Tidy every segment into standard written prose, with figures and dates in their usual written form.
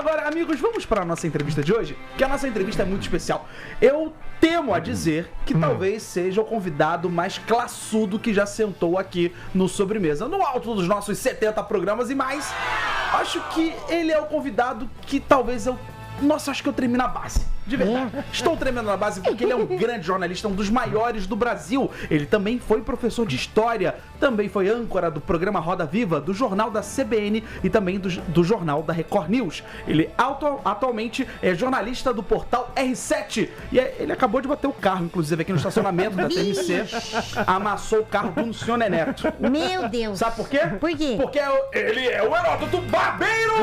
agora, amigos, vamos para a nossa entrevista de hoje, que a nossa entrevista é muito especial. Eu temo a dizer que talvez seja o convidado mais classudo que já sentou aqui no Sobremesa. No alto dos nossos 70 programas e mais, acho que ele é o convidado que talvez eu... Nossa, acho que eu tremi na base. De verdade. Estou tremendo na base porque ele é um grande jornalista, um dos maiores do Brasil. Ele também foi professor de história, também foi âncora do programa Roda Viva, do jornal da CBN e também do jornal da Record News. Ele atualmente é jornalista do portal R7 e ele acabou de bater o carro, inclusive aqui no estacionamento da TMC. Amassou o carro do senhor Neneto. Meu Deus. Sabe por quê? Por quê? Porque ele é o Heródoto Barbeiro!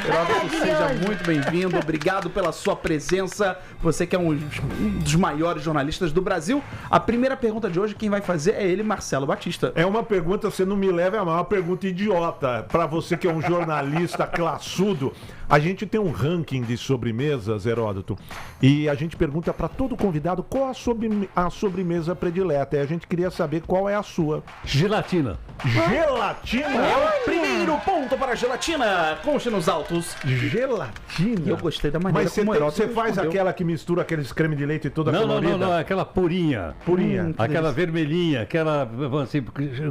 Heródoto, seja muito bem-vindo, obrigado pela sua presença. Você que é um dos maiores jornalistas do Brasil. A primeira pergunta de hoje, quem vai fazer é ele, Marcelo Batista. É uma pergunta, você não me leva a mal, é uma pergunta idiota. Pra você que é um jornalista classudo, a gente tem um ranking de sobremesas, Heródoto, e a gente pergunta pra todo convidado qual a sobremesa predileta. E a gente queria saber qual é a sua. Gelatina. Gelatina? É o primeiro ponto para a gelatina. Conste nos autos. Gelatina? E eu gostei da maneira Mas como o Heródoto você faz respondeu. aquela que mistura aqueles creme de leite e toda colorida? Não, aquela purinha. Purinha. Aquela vermelhinha, aquela assim,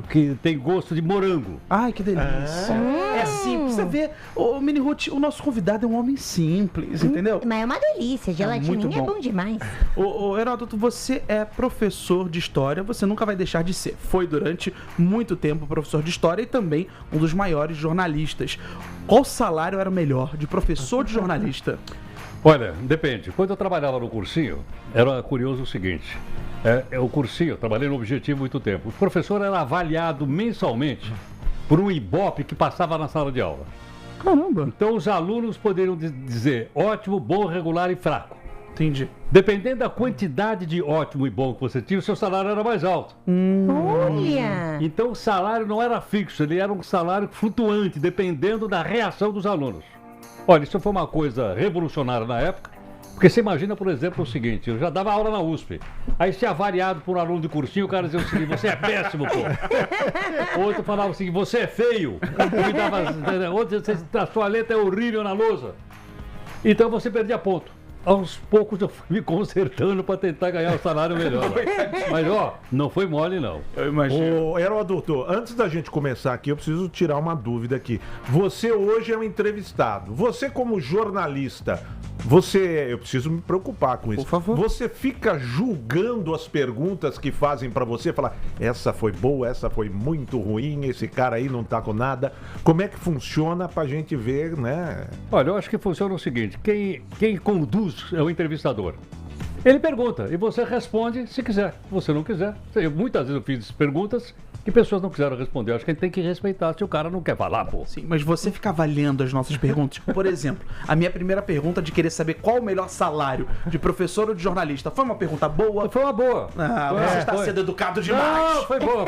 que tem gosto de morango. Ai, que delícia. É simples. Você vê, ô Mini Ruth, o nosso convidado é um homem simples, entendeu? Mas é uma delícia, gelatininha muito é bom. bom demais. Ô Heródoto, você é professor de história, você nunca vai deixar de ser. Foi durante muito tempo professor de história e também um dos maiores jornalistas. Qual salário era melhor de professor de jornalista? Olha, depende. Quando eu trabalhava no cursinho, era curioso o seguinte. O cursinho, eu trabalhei no Objetivo muito tempo. O professor era avaliado mensalmente por um Ibope que passava na sala de aula. Caramba. Então os alunos poderiam dizer ótimo, bom, regular e fraco. Entendi. Dependendo da quantidade de ótimo e bom que você tinha, o seu salário era mais alto. Olha! Então o salário não era fixo, ele era um salário flutuante, dependendo da reação dos alunos. Olha, isso foi uma coisa revolucionária na época, porque você imagina, por exemplo, o seguinte, eu já dava aula na USP, aí se avaliado por um aluno de cursinho, o cara dizia o seguinte, você é péssimo, pô. Outro falava o seguinte, você é feio. Outro, a sua letra é horrível na lousa. Então você perdia ponto. Aos poucos eu fui me consertando para tentar ganhar um salário melhor. Mas, ó, não foi mole, não. Eu imagino. Ô, Heródoto, antes da gente começar aqui, eu preciso tirar uma dúvida aqui. Você hoje é um entrevistado. Você, como jornalista, eu preciso me preocupar com isso. Por favor. Você fica julgando as perguntas que fazem pra você, falar, essa foi boa, essa foi muito ruim, esse cara aí não tá com nada. Como é que funciona pra gente ver, né? Olha, eu acho que funciona o seguinte, quem conduz é o entrevistador. Ele pergunta e você responde se quiser. Se você não quiser, muitas vezes eu fiz perguntas que pessoas não quiseram responder. Eu acho que a gente tem que respeitar se o cara não quer falar, pô. Sim, mas você fica avaliando as nossas perguntas. Por exemplo, a minha primeira pergunta de querer saber qual o melhor salário de professor ou de jornalista foi uma pergunta boa? Foi uma boa. Ah, você está sendo educado demais. Não, foi boa.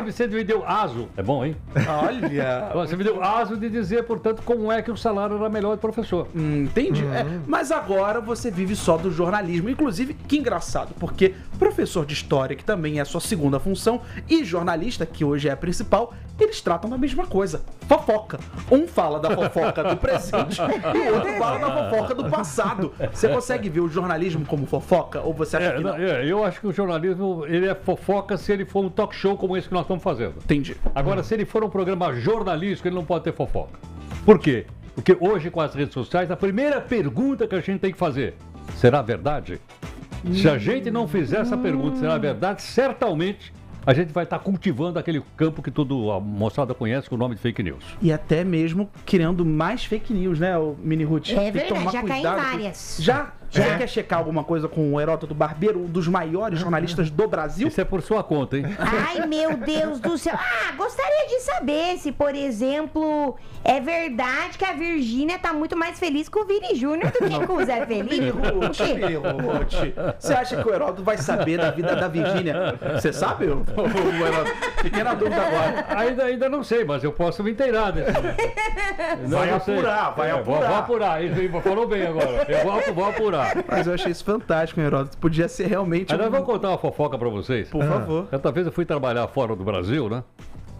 Você me deu aso. É bom, hein? Olha. Você me deu aso de dizer, portanto, como é que o salário era melhor de professor. Entendi. Mas agora você vive só do jornalismo. Inclusive, que engraçado, porque professor de história, que também é a sua segunda função, e jornalista, que hoje é a principal, eles tratam da mesma coisa. Fofoca. Um fala da fofoca do presente e o outro fala da fofoca do passado. Você consegue ver o jornalismo como fofoca? Ou você acha que não? Eu acho que o jornalismo, ele é fofoca se ele for um talk show como esse que nós estamos fazendo. Entendi. Agora, se ele for um programa jornalístico, ele não pode ter fofoca. Por quê? Porque hoje, com as redes sociais, a primeira pergunta que a gente tem que fazer, será verdade? Se a gente não fizer essa pergunta, será verdade? Certamente a gente vai estar cultivando aquele campo que toda a moçada conhece com o nome de fake news. E até mesmo criando mais fake news, né, o Mini Ruth? É Tem que verdade, tomar já caí em cuidado. várias. Já quer checar alguma coisa com o Heródoto Barbeiro, um dos maiores jornalistas do Brasil? Isso é por sua conta, hein? Ai, meu Deus do céu. Gostaria de saber se, por exemplo, é verdade que a Virgínia tá muito mais feliz com o Vini Júnior do que com o Zé Felipe. Mini Ruth, você acha que o Heródoto vai saber da vida da Virgínia? Você sabe, o Heródoto? Fiquei na dúvida agora. Ainda não sei, mas eu posso me inteirar desse. Vai apurar. Vou apurar, isso aí, falou bem agora. Eu vou apurar. Mas eu achei isso fantástico, Heródoto. Podia ser realmente. Nós vamos contar uma fofoca pra vocês. Por favor. Certa vez eu fui trabalhar fora do Brasil, né?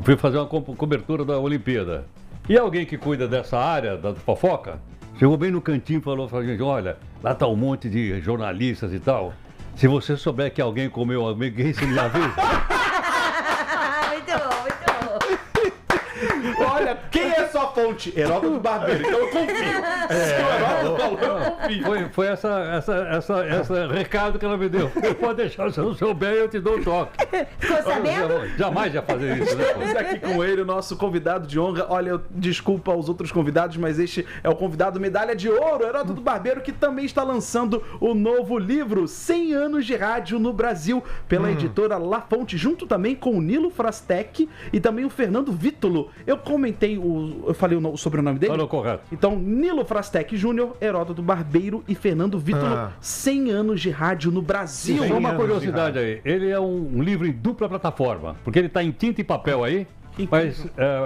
Fui fazer uma cobertura da Olimpíada. E alguém que cuida dessa área, da fofoca, chegou bem no cantinho e falou pra gente, olha, lá tá um monte de jornalistas e tal. Se você souber que alguém comeu alguém, você me avisa. Muito bom, muito bom. Olha, quem é sua fonte? Heródoto Barbeiro. Então eu confio. Se o Heródoto falou, eu confio. Foi essa recado que ela me deu. Pode deixar, se eu não souber, eu te dou um toque. Ficou sabendo? Jamais ia fazer isso, né? Estamos aqui com ele, o nosso convidado de honra. Olha, desculpa aos outros convidados, mas este é o convidado medalha de ouro, Heródoto Barbeiro, que também está lançando o novo livro 100 anos de rádio no Brasil, pela editora La Fonte, junto também com o Nilo Frastec e também o Fernando Vítulo. Eu comentei, eu falei o sobrenome dele? Falou correto. Então, Nilo Frastec Júnior, Heródoto Barbeiro e Fernando Vítulo, 100 anos de rádio no Brasil. Só 100 uma anos curiosidade aí, ele é um livro em dupla plataforma, porque ele está em tinta e papel aí, mas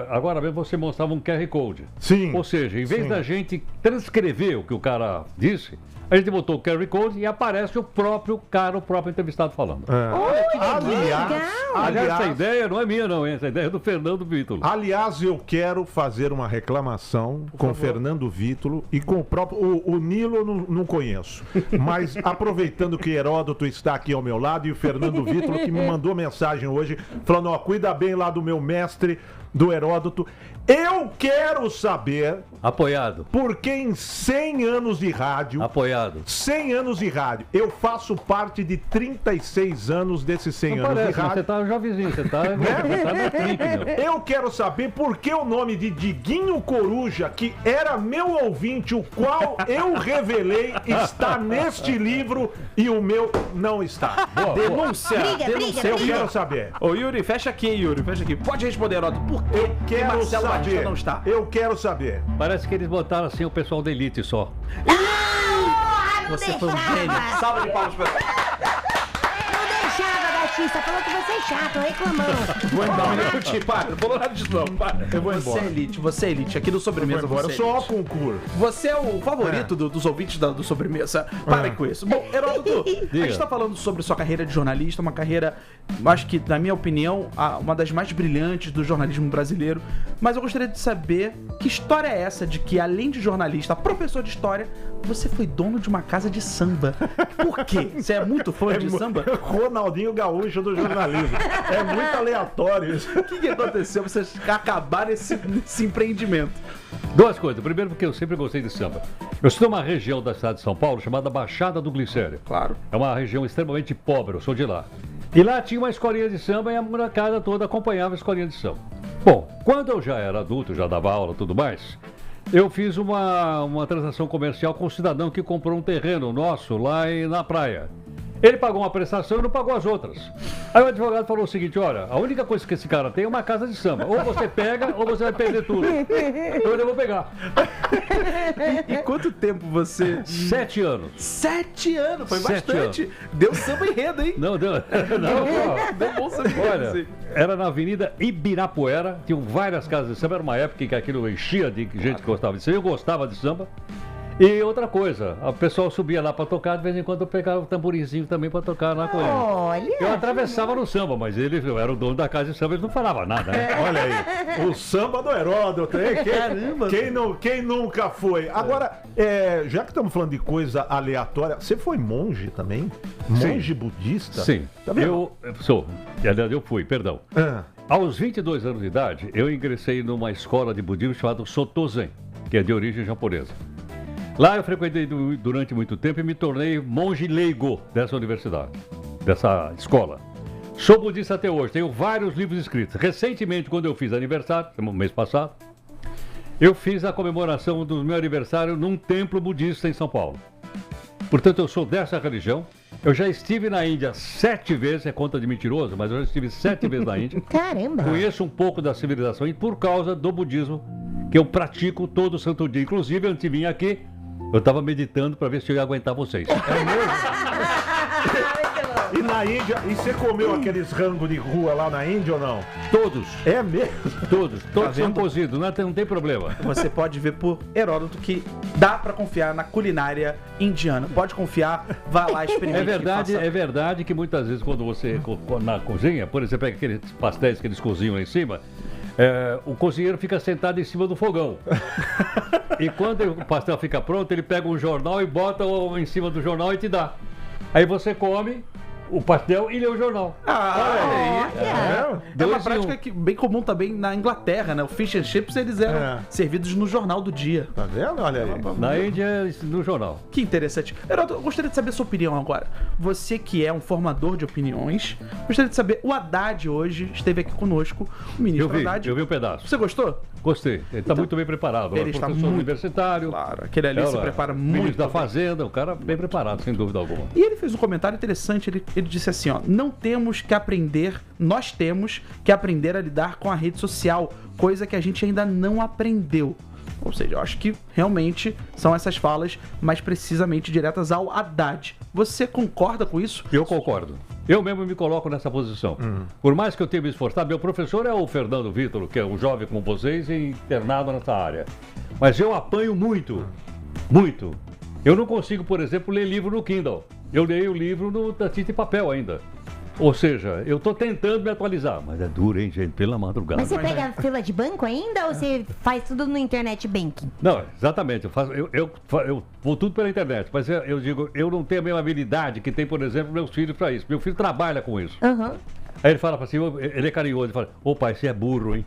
agora mesmo você mostrava um QR Code. Sim. Ou seja, em vez Sim. da gente transcrever o que o cara disse, a gente botou o QR Code e aparece o próprio cara, o próprio entrevistado falando. Olha, que legal. Aliás, essa ideia não é minha não, hein? Essa ideia é do Fernando Vítulo. Aliás, eu quero fazer uma reclamação com o Fernando Vítulo e com o próprio. O Nilo eu não conheço. Mas aproveitando que Heródoto está aqui ao meu lado e o Fernando Vítulo que me mandou mensagem hoje, falando: ó, cuida bem lá do meu mestre, do Heródoto. Eu quero saber Apoiado. por que em 100 anos de rádio. Apoiado. 100 anos de rádio. Eu faço parte de 36 anos desses 100 Não anos parece, de mas rádio. você tá jovenzinho, você tá no trip, meu. Eu quero saber por que o nome de Diguinho Coruja, que era meu ouvinte, o qual eu revelei, está neste livro e o meu não está. Denúncia! Briga, denúncia. Eu quero saber. Ô Yuri, fecha aqui, Yuri, fecha aqui. Pode responder, Heródoto, por que Quero Marcelo Batista saber. não está? Eu quero saber. Parece que eles botaram assim o pessoal da elite só. Ah, não Você foi um deixava. gênio. Salva de palmas pra Não deixava, Batista. Falou que você é chato, reclamando. Vou embora. Um minutinho, para. Não falou nada disso não. Para. Eu vou Você embora. é elite, você é elite. Aqui do Sobremesa Agora você é só elite. concurso. Você é o favorito dos ouvintes do Sobremesa. Parem com isso. Bom, Heródoto, a Diga. gente tá falando sobre sua carreira de jornalista, uma carreira, acho que, na minha opinião, uma das mais brilhantes do jornalismo brasileiro. Mas eu gostaria de saber que história é essa de que, além de jornalista, professor de história, você foi dono de uma casa de samba. Por quê? Você é muito fã de samba? Ronaldinho Gaúcho do jornalismo. É muito aleatório isso. O que aconteceu pra vocês acabar nesse empreendimento? Duas coisas. Primeiro, porque eu sempre gostei de samba. Eu sou de uma região da cidade de São Paulo chamada Baixada do Glicério. Claro. É uma região extremamente pobre, eu sou de lá. E lá tinha uma escolinha de samba e a molecada toda acompanhava a escolinha de samba. Bom, quando eu já era adulto, já dava aula e tudo mais, eu fiz uma transação comercial com um cidadão que comprou um terreno nosso lá na praia. Ele pagou uma prestação e não pagou as outras. Aí o advogado falou o seguinte: olha, a única coisa que esse cara tem é uma casa de samba. Ou você pega ou você vai perder tudo. Então eu vou pegar. E quanto tempo você... 7 anos. 7 anos, foi 7 bastante. Deu samba enredo, hein? Não, deu. Não, Deu bom samba enredo. olha, sim. era na Avenida Ibirapuera, tinham várias casas de samba, era uma época em que aquilo enchia de gente que gostava de samba, eu gostava de samba. E outra coisa, o pessoal subia lá pra tocar, de vez em quando eu pegava o tamborinzinho também pra tocar lá com ele. Olha. Eu atravessava no samba, mas eu era o dono da casa de samba, eles não falavam nada, né? Olha aí, o samba do Heródoto, hein? Caramba. Quem nunca foi? Agora, já que estamos falando de coisa aleatória, você foi monge também? Monge budista? Sim, Tá vendo? eu sou, aliás, eu fui, perdão. Ah, Aos 22 anos de idade, eu ingressei numa escola de budismo chamada Soto Zen, que é de origem japonesa. Lá eu frequentei durante muito tempo e me tornei monge leigo dessa universidade, dessa escola. Sou budista até hoje, tenho vários livros escritos. Recentemente, quando eu fiz aniversário, no mês passado, eu fiz a comemoração do meu aniversário num templo budista em São Paulo. Portanto, eu sou dessa religião. Eu já estive na Índia 7 vezes, é conta de mentiroso, mas eu já estive 7 vezes na Índia. Caramba. Conheço um pouco da civilização e por causa do budismo que eu pratico todo santo dia. Inclusive, antes de vir aqui, eu estava meditando para ver se eu ia aguentar vocês. e na Índia, e você comeu aqueles rangos de rua lá na Índia ou não? Todos, É mesmo? todos são vendo? cozidos, não tem problema. Você pode ver por Heródoto que dá pra confiar na culinária indiana. Pode confiar, vá lá, experimente. É verdade que muitas vezes quando você na cozinha, por exemplo, pega aqueles pastéis que eles cozinham lá em cima, o cozinheiro fica sentado em cima do fogão. E quando o pastel fica pronto, ele pega um jornal e bota em cima do jornal e te dá. Aí você come o pastel e lê o jornal. É uma prática bem comum também na Inglaterra, né? O fish and chips, eles eram servidos no jornal do dia. Tá vendo? Olha aí. Na Índia, no jornal. Que interessante. Heródoto, eu gostaria de saber a sua opinião agora. Você que é um formador de opiniões, gostaria de saber, o Haddad hoje esteve aqui conosco, o ministro Haddad. Eu vi um pedaço. Você gostou? Gostei. Ele está muito bem preparado. Ele está professor muito universitário. Claro, aquele ali se prepara muito Ministro da bem. Fazenda, o cara bem preparado, sem dúvida alguma. E ele fez um comentário interessante, ele disse assim, ó, nós temos que aprender a lidar com a rede social, coisa que a gente ainda não aprendeu. Ou seja, eu acho que realmente são essas falas mais precisamente diretas ao Haddad. Você concorda com isso? Eu concordo. Eu mesmo me coloco nessa posição. Por mais que eu tenha me esforçado, meu professor é o Fernando Vitor, que é um jovem como vocês e internado nessa área. Mas eu apanho muito, muito. Eu não consigo, por exemplo, ler livro no Kindle. Eu leio o livro no tinta e papel ainda. Ou seja, eu tô tentando me atualizar, mas é duro, hein, gente, pela madrugada. Mas você pega fila de banco ainda ou você faz tudo no internet banking? Não, exatamente, eu vou tudo pela internet, mas eu digo, eu não tenho a mesma habilidade que tem, por exemplo, meus filhos para isso. Meu filho trabalha com isso. Aham. Aí ele fala assim, ele é carinhoso, ele fala, ô pai, você é burro, hein?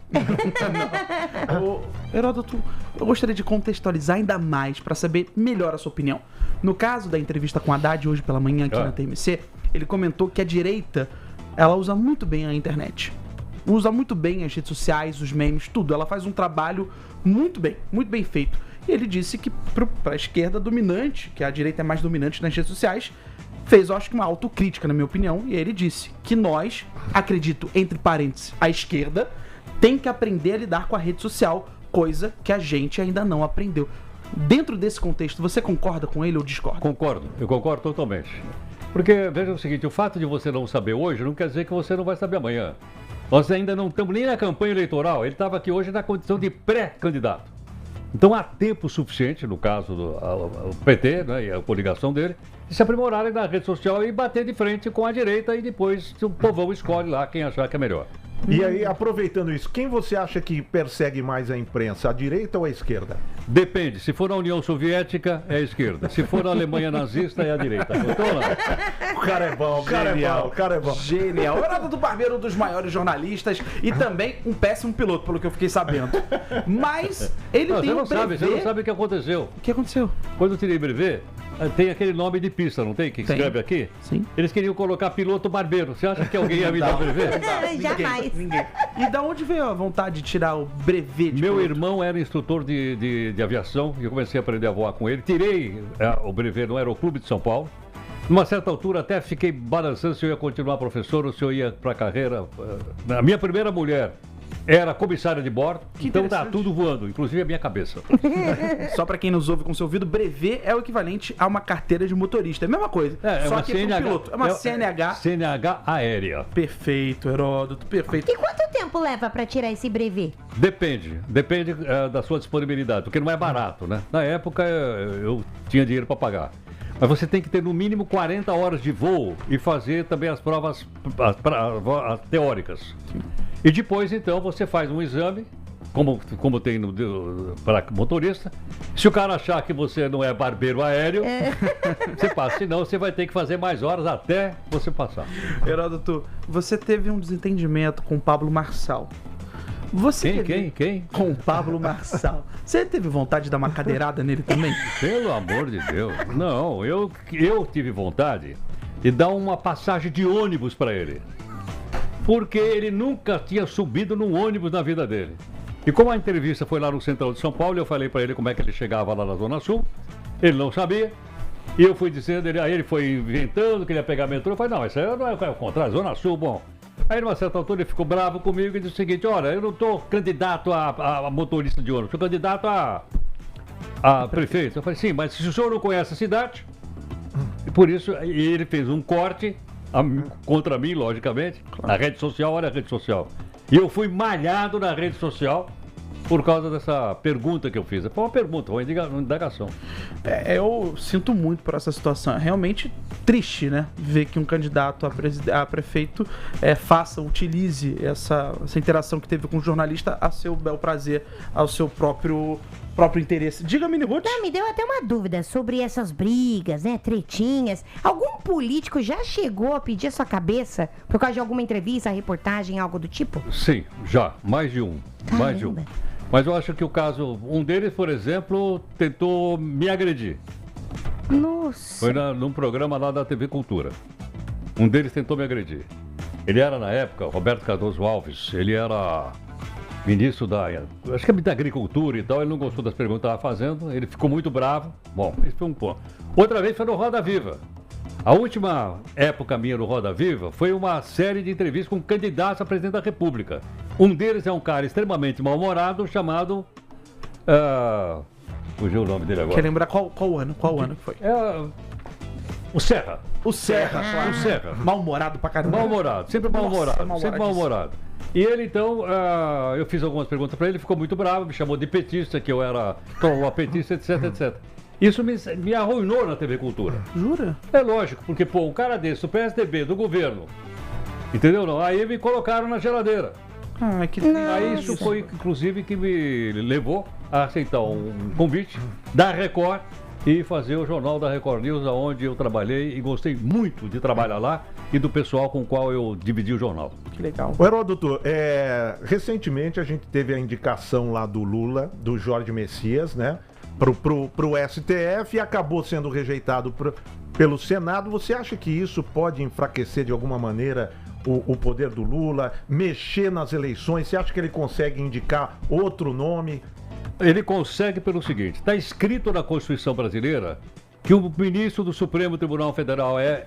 Heródoto, eu gostaria de contextualizar ainda mais para saber melhor a sua opinião. No caso da entrevista com Haddad hoje pela manhã aqui na TMC, ele comentou que a direita, ela usa muito bem a internet. Usa muito bem as redes sociais, os memes, tudo. Ela faz um trabalho muito bem feito. E ele disse que para a esquerda dominante, que a direita é mais dominante nas redes sociais, fez, eu acho que uma autocrítica, na minha opinião, e ele disse que nós, acredito, entre parênteses, a esquerda, tem que aprender a lidar com a rede social, coisa que a gente ainda não aprendeu. Dentro desse contexto, você concorda com ele ou discorda? Concordo, eu concordo totalmente. Porque, veja o seguinte, o fato de você não saber hoje não quer dizer que você não vai saber amanhã. Nós ainda não estamos nem na campanha eleitoral, ele estava aqui hoje na condição de pré-candidato. Então há tempo suficiente, no caso do PT, né, e a coligação dele, de se aprimorarem na rede social e bater de frente com a direita e depois o povão escolhe lá quem achar que é melhor. E aí, aproveitando isso, quem você acha que persegue mais a imprensa, a direita ou a esquerda? Depende, se for na União Soviética, é a esquerda. Se for na Alemanha nazista, é a direita. Então, não. O cara é bom, o cara é bom. Genial. O Heródoto Barbeiro, um dos maiores jornalistas e também um péssimo piloto, pelo que eu fiquei sabendo. Mas ele tem um brevet. Você não sabe o que aconteceu. O que aconteceu? Quando eu tirei brevet, tem aquele nome de pista, não tem? Que escreve aqui? Sim. Eles queriam colocar piloto barbeiro. Você acha que alguém ia me dar brevet? Jamais. Ninguém. E da onde veio a vontade de tirar o brevet de Meu piloto? irmão era instrutor de aviação e eu comecei a aprender a voar com ele. Tirei o brevet no Aeroclube de São Paulo. Numa certa altura até fiquei balançando se eu ia continuar professor ou se eu ia para a carreira. A minha primeira mulher era comissária de bordo, então tá tudo voando, inclusive a minha cabeça. Só pra quem nos ouve com seu ouvido, brevet é o equivalente a uma carteira de motorista. É a mesma coisa. Só uma que CNH, pro piloto. É uma CNH. CNH aérea. Perfeito, Heródoto, perfeito. E quanto tempo leva pra tirar esse brevet? Depende da sua disponibilidade, porque não é barato, né? Na época eu tinha dinheiro para pagar. Mas você tem que ter no mínimo 40 horas de voo e fazer também as provas as teóricas. E depois, então, você faz um exame, como tem para motorista. Se o cara achar que você não é barbeiro aéreo, você passa. Senão, você vai ter que fazer mais horas até você passar. Heródoto, você teve um desentendimento com o Pablo Marçal. Quem? Com o Pablo Marçal. Você teve vontade de dar uma cadeirada nele também? Pelo amor de Deus. Não, eu tive vontade de dar uma passagem de ônibus para ele. Porque ele nunca tinha subido num ônibus na vida dele. E como a entrevista foi lá no Central de São Paulo, eu falei para ele como é que ele chegava lá na Zona Sul. Ele não sabia. E eu fui dizendo, aí ele foi inventando, queria pegar metrô. Eu falei, não, isso aí não é o contrário, Zona Sul, bom. Aí, numa certa altura, ele ficou bravo comigo e disse o seguinte, olha, eu não estou candidato a motorista de ônibus, sou candidato a prefeito. Eu falei, sim, mas se o senhor não conhece a cidade, e por isso ele fez um corte contra mim, logicamente, na rede social, olha a rede social. E eu fui malhado na rede social por causa dessa pergunta que eu fiz. Foi uma pergunta, uma indagação. Eu sinto muito por essa situação. É realmente triste, né? Ver que um candidato a prefeito utilize essa interação que teve com o jornalista a seu bel prazer, ao seu próprio interesse. Diga, Mini Ruth. Me deu até uma dúvida sobre essas brigas, né? Tretinhas. Algum político já chegou a pedir a sua cabeça por causa de alguma entrevista, reportagem, algo do tipo? Sim, já. Mais de um. Caramba. Mais de um. Mas eu acho que o caso... Um deles, por exemplo, tentou me agredir. Nossa. Foi num programa lá da TV Cultura. Um deles tentou me agredir. Ele era, na época, Roberto Cardoso Alves. Ele era ministro acho que da Agricultura e tal. Ele não gostou das perguntas que eu estava fazendo. Ele ficou muito bravo. Bom, esse foi um ponto. Outra vez foi no Roda Viva. A última época minha no Roda Viva foi uma série de entrevistas com candidatos a presidente da República. Um deles é um cara extremamente mal-humorado chamado... fugiu o nome dele agora. Quer lembrar qual ano que foi? O Serra. O Serra, claro. O Serra. Mal-humorado pra caramba. Mal-humorado, sempre mal-humorado. Sempre mal-humorado. E ele, então, eu fiz algumas perguntas pra ele, ficou muito bravo, me chamou de petista, que eu era petista, etc, etc. Isso me arruinou na TV Cultura. Jura? É lógico, porque, um cara desse, do PSDB, do governo, entendeu? Não? Aí me colocaram na geladeira. Aí isso foi, inclusive, que me levou a aceitar um convite da Record e fazer o Jornal da Record News, onde eu trabalhei e gostei muito de trabalhar lá e do pessoal com o qual eu dividi o jornal. Que legal. O Heródoto, recentemente a gente teve a indicação lá do Lula, do Jorge Messias, né? Pro STF e acabou sendo rejeitado pelo Senado. Você acha que isso pode enfraquecer de alguma maneira o poder do Lula, mexer nas eleições? Você acha que ele consegue indicar outro nome? Ele consegue pelo seguinte: está escrito na Constituição brasileira que o ministro do Supremo Tribunal Federal é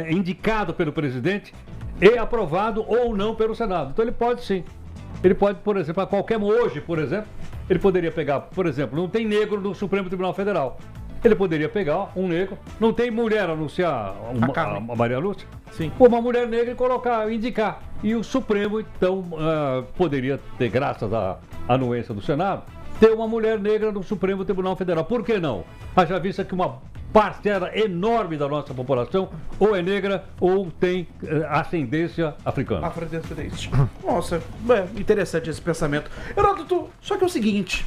indicado pelo presidente e aprovado ou não pelo Senado. Então ele pode sim. Ele pode, por exemplo, hoje, por exemplo, ele poderia pegar, por exemplo, não tem negro no Supremo Tribunal Federal. Ele poderia pegar um negro, não tem mulher, anunciar a Maria Lúcia? Sim. Uma mulher negra e indicar. E o Supremo, então, poderia ter, graças à anuência do Senado, ter uma mulher negra no Supremo Tribunal Federal. Por que não? Haja vista que uma parcela enorme da nossa população ou é negra ou tem ascendência africana. Afrodescendente. Nossa, interessante esse pensamento. Heródoto, só que é o seguinte...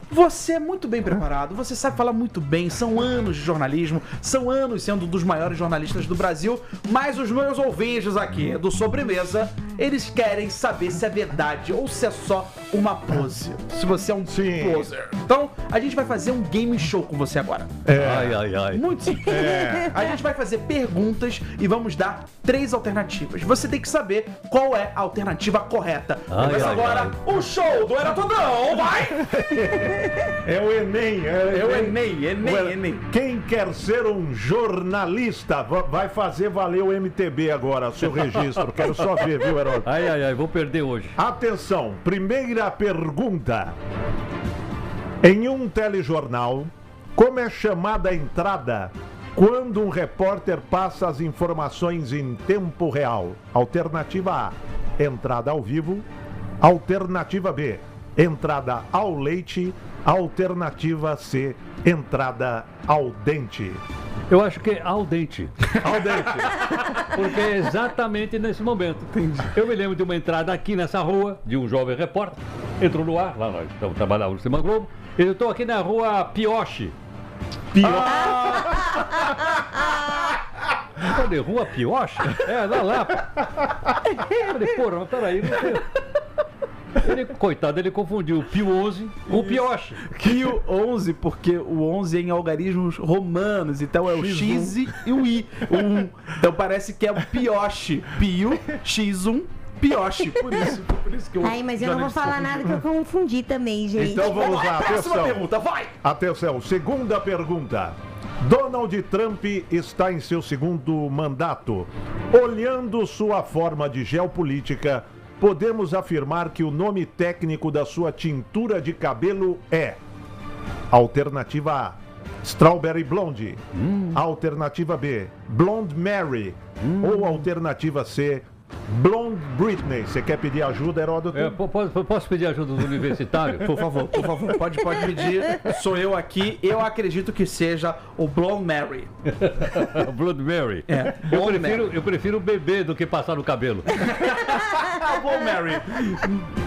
Você é muito bem preparado, você sabe falar muito bem, são anos de jornalismo, são anos sendo um dos maiores jornalistas do Brasil, mas os meus ouvintes aqui do Sobremesa, eles querem saber se é verdade ou se é só uma pose, se você é um poser. Então, a gente vai fazer um game show com você agora. Ai. Muito simples. A gente vai fazer perguntas e vamos dar 3 alternativas. Você tem que saber qual é a alternativa correta. Começa agora o show do Heródoto, vai! É o Enem. É o Enem. Quem quer ser um jornalista vai fazer valer o MTB agora, seu registro. Quero só ver, viu, Heródoto? Ai, vou perder hoje. Atenção, primeira pergunta. Em um telejornal, como é chamada a entrada quando um repórter passa as informações em tempo real? Alternativa A, entrada ao vivo. Alternativa B, entrada ao leite. Alternativa C, entrada ao dente. Eu acho que é ao dente. Ao dente. Porque é exatamente nesse momento. Entendi. Eu me lembro de uma entrada aqui nessa rua, de um jovem repórter. Entrou no ar, lá nós trabalhávamos no Cinema Globo. Eu estou aqui na rua Pioche. Cadê? Rua Pioche? Lá. Falei, porra, mas peraí, não sei. Ele confundiu o Pio 11 com o Pioche. Pio 11, porque o 11 é em algarismos romanos, então é o X e o I. O 1. Então parece que é o Pioche. Pio, X1, Pioche. Por isso que eu... Mas eu não vou falar nada que eu confundi também, gente. Então vamos lá, próxima pergunta, vai! Atenção, segunda pergunta. Donald Trump está em seu segundo mandato. Olhando sua forma de geopolítica, podemos afirmar que o nome técnico da sua tintura de cabelo é: alternativa A, Strawberry Blonde. Alternativa B, Blonde Mary. Ou alternativa C, Blonde Britney. Você quer pedir ajuda, Heródoto? Posso pedir ajuda do universitário? Por favor, pode pedir. Sou eu aqui. Eu acredito que seja o Blonde Mary. Blood Mary. É, Eu prefiro beber do que passar no cabelo. Blonde Mary.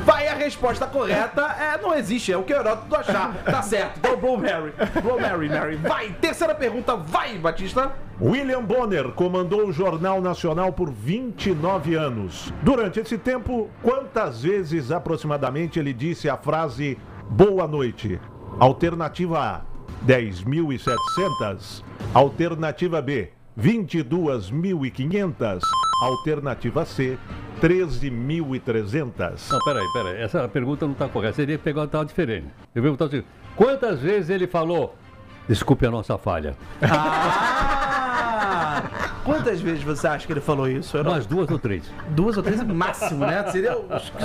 Vai, a resposta correta não existe. É o que o Heródoto achar. Tá certo. Então, Blonde Mary. Blonde Mary. Vai, terceira pergunta. Vai, Batista. William Bonner comandou o Jornal Nacional por 29 anos. Durante esse tempo, quantas vezes aproximadamente ele disse a frase boa noite? Alternativa A, 10.700. Alternativa B, 22.500. Alternativa C, 13.300. Não, peraí. Essa pergunta não está correta. Seria perguntar diferente. Eu vou perguntar assim: quantas vezes ele falou, desculpe a nossa falha? Quantas vezes você acha que ele falou isso? Umas 2 ou 3. 2 ou 3 máximo, né? Seria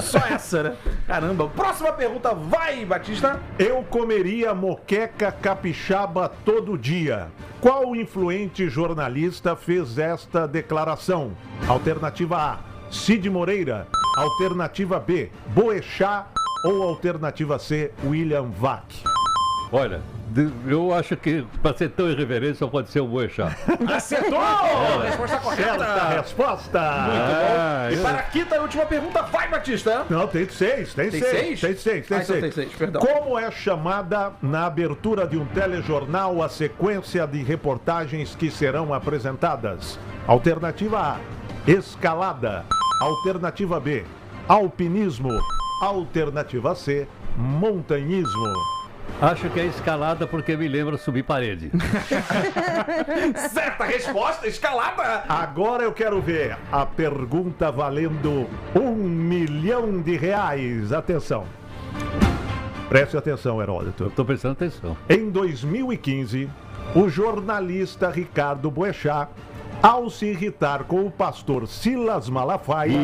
só essa, né? Caramba. Próxima pergunta, vai, Batista. Eu comeria moqueca capixaba todo dia. Qual influente jornalista fez esta declaração? Alternativa A, Cid Moreira. Alternativa B, Boechat. Ou alternativa C, William Vac. Olha, eu acho que para ser tão irreverente só pode ser o Boechat. Acertou! Resposta correta. Certa resposta. Muito bom. E para a quinta e última pergunta, vai, Batista. Não, tem 6, tem 6. Tem 6, Então tem 6, perdão. Como é chamada na abertura de um telejornal a sequência de reportagens que serão apresentadas? Alternativa A, escalada. Alternativa B, alpinismo. Alternativa C, montanhismo. Acho que é escalada porque me lembra subir parede. Certa resposta, escalada. Agora eu quero ver a pergunta valendo R$1 milhão. Atenção. Preste atenção, Heródoto. Eu tô prestando atenção. Em 2015, o jornalista Ricardo Boechat, ao se irritar com o pastor Silas Malafaia,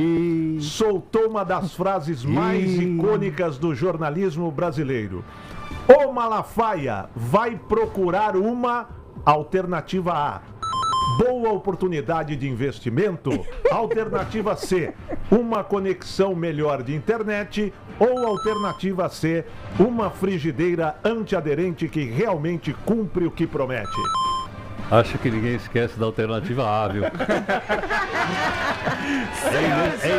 soltou uma das frases mais icônicas do jornalismo brasileiro. O Malafaia vai procurar uma alternativa A, boa oportunidade de investimento. Alternativa C, uma conexão melhor de internet. Ou alternativa C, uma frigideira antiaderente que realmente cumpre o que promete. Acho que ninguém esquece da alternativa A, viu? É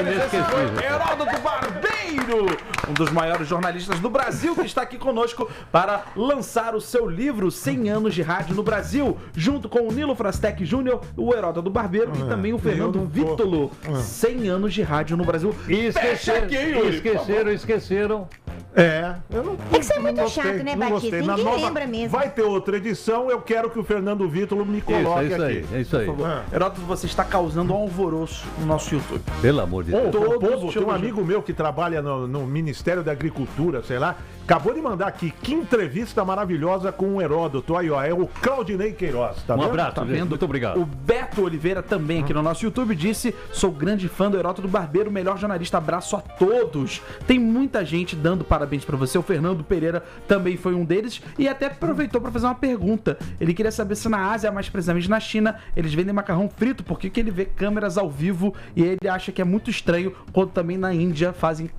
inesquecível. Heródoto Barbeiro, um dos maiores jornalistas do Brasil, que está aqui conosco para lançar o seu livro 100 anos de rádio no Brasil, junto com o Nilo Frastec Júnior, o Heródoto Barbeiro e também o Fernando Vítolo. 100 anos de rádio no Brasil. E esqueceram. Eu não, É que você é muito gostei, chato, né, não Batista? gostei. Ninguém lembra mesmo. Vai ter outra edição, eu quero que o Fernando Vítolo me coloque Isso aqui. aí, é isso aí. Por favor. Heródoto, você está causando um alvoroço no nosso YouTube. Pelo amor de Deus. O povo, te tem um elogiam. amigo meu que trabalha no Ministério da Agricultura, sei lá, acabou de mandar aqui, que entrevista maravilhosa com o Heródoto. Aí, ó, é o Claudinei Queiroz, tá Um vendo? abraço, Tá gente. vendo? Muito obrigado. O Beto Oliveira também aqui no nosso YouTube disse: sou grande fã do Heródoto Barbeiro, melhor jornalista, abraço a todos. Tem muita gente dando parabéns pra você. O Fernando Pereira também foi um deles e até aproveitou pra fazer uma pergunta. Ele queria saber se na Ásia, mais precisamente na China, eles vendem macarrão frito, porque que ele vê câmeras ao vivo e ele acha que é muito estranho quando também na Índia fazem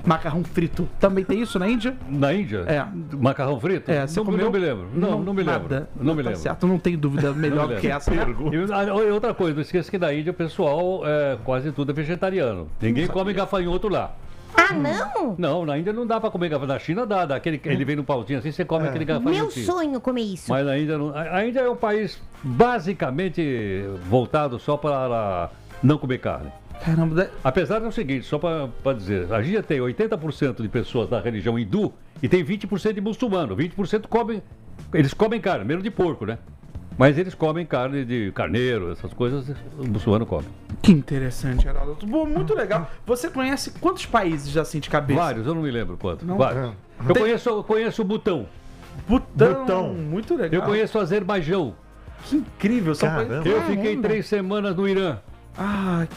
macarrão frito. Também tem isso na Índia? Na Índia? É. Macarrão frito? Você não, comeu? não me lembro. Não me lembro. Nada. Não me Tá lembro. certo, não tem dúvida melhor me que lembro. essa pergunta. E outra coisa, não esqueça que na Índia o pessoal quase tudo é vegetariano. Ninguém come gafanhoto lá. Ah, não? Não, na Índia não dá pra comer gafanhoto. Na China dá, ele vem num pauzinho assim, você come aquele gafanhoto. Meu sonho comer isso. Mas a Índia não. A Índia é um país basicamente voltado só para não comer carne. Caramba, Apesar do seguinte, só para dizer, a Índia tem 80% de pessoas da religião hindu e tem 20% de muçulmano. 20% eles comem carne, menos de porco, né? Mas eles comem carne de carneiro, essas coisas, o muçulmano come. que interessante, Heródoto. Bom, muito legal. Você conhece quantos países assim de cabeça? Vários, eu não me lembro quanto. Não? Vários. Eu conheço o Butão. Butão. Muito legal. Eu conheço o Azerbaijão. Que incrível. São Caramba. países... Eu fiquei 3 semanas no Irã.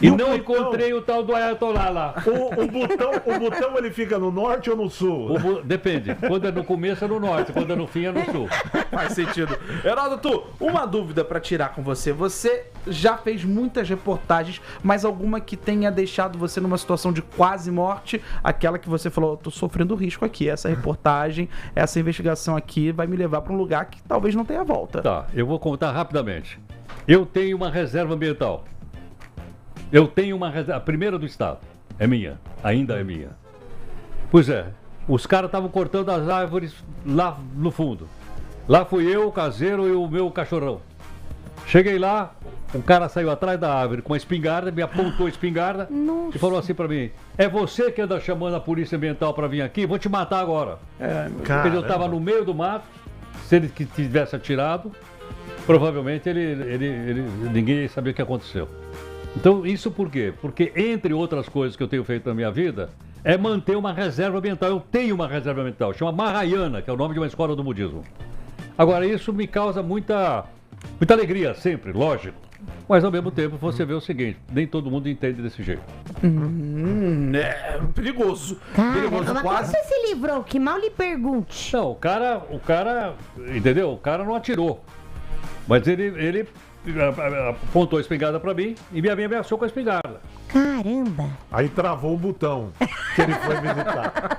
E não encontrei o tal do Ayatollah lá. O botão ele fica no norte ou no sul? Depende. Quando é no começo é no norte, quando é no fim é no sul. Faz sentido. Heródoto, uma dúvida pra tirar com você. Você já fez muitas reportagens, mas alguma que tenha deixado você numa situação de quase morte? Aquela que você falou, tô sofrendo risco aqui. Essa reportagem, essa investigação aqui vai me levar pra um lugar que talvez não tenha volta. Tá, eu vou contar rapidamente. Eu tenho uma reserva ambiental. Eu tenho uma reserva, a primeira do estado. É minha, ainda é minha. Pois é, os caras estavam cortando as árvores lá no fundo. Lá fui eu, o caseiro e o meu cachorrão. Cheguei lá, um cara saiu atrás da árvore com uma espingarda, me apontou a espingarda e falou assim pra mim: é você que anda chamando a polícia ambiental pra vir aqui? Vou te matar agora. Porque eu tava no meio do mato, se ele tivesse atirado, provavelmente ninguém sabia o que aconteceu. Então, isso por quê? Porque, entre outras coisas que eu tenho feito na minha vida, é manter uma reserva ambiental. Eu tenho uma reserva ambiental, chama Mahayana, que é o nome de uma escola do budismo. Agora, isso me causa muita alegria, sempre, lógico. Mas, ao mesmo tempo, você vê o seguinte, nem todo mundo entende desse jeito. É perigoso. Perigoso, Mas quase. como você se livrou? Que mal lhe pergunte. Não, o cara, entendeu? O cara não atirou. Mas ele apontou a espingarda pra mim e me ameaçou com a espingarda. Caramba. Aí travou o botão que ele foi visitar.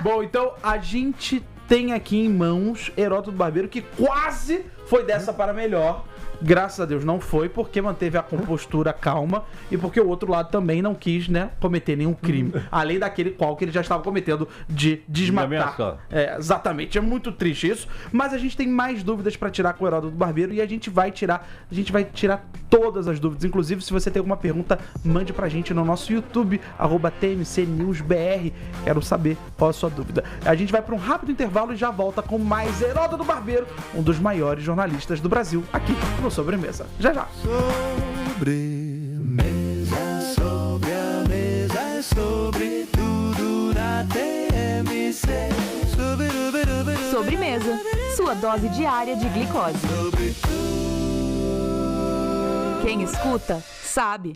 Bom, então a gente tem aqui em mãos Heródoto Barbeiro, que quase foi dessa para melhor. Graças a Deus não foi, porque manteve a compostura calma e porque o outro lado também não quis, né, cometer nenhum crime. Além daquele qual que ele já estava cometendo de desmatar. Exatamente, é muito triste isso. Mas a gente tem mais dúvidas para tirar com o Heródoto Barbeiro e a gente vai tirar todas as dúvidas. Inclusive, se você tem alguma pergunta, mande pra gente no nosso YouTube, @TMCNewsBR. Quero saber qual a sua dúvida. A gente vai para um rápido intervalo e já volta com mais Heródoto Barbeiro, um dos maiores jornalistas do Brasil, aqui no Sobremesa. Já já. Sobremesa, sobre a mesa, é sobre tudo na TMC. Sobremesa, sua dose diária de glicose. Quem escuta, sabe.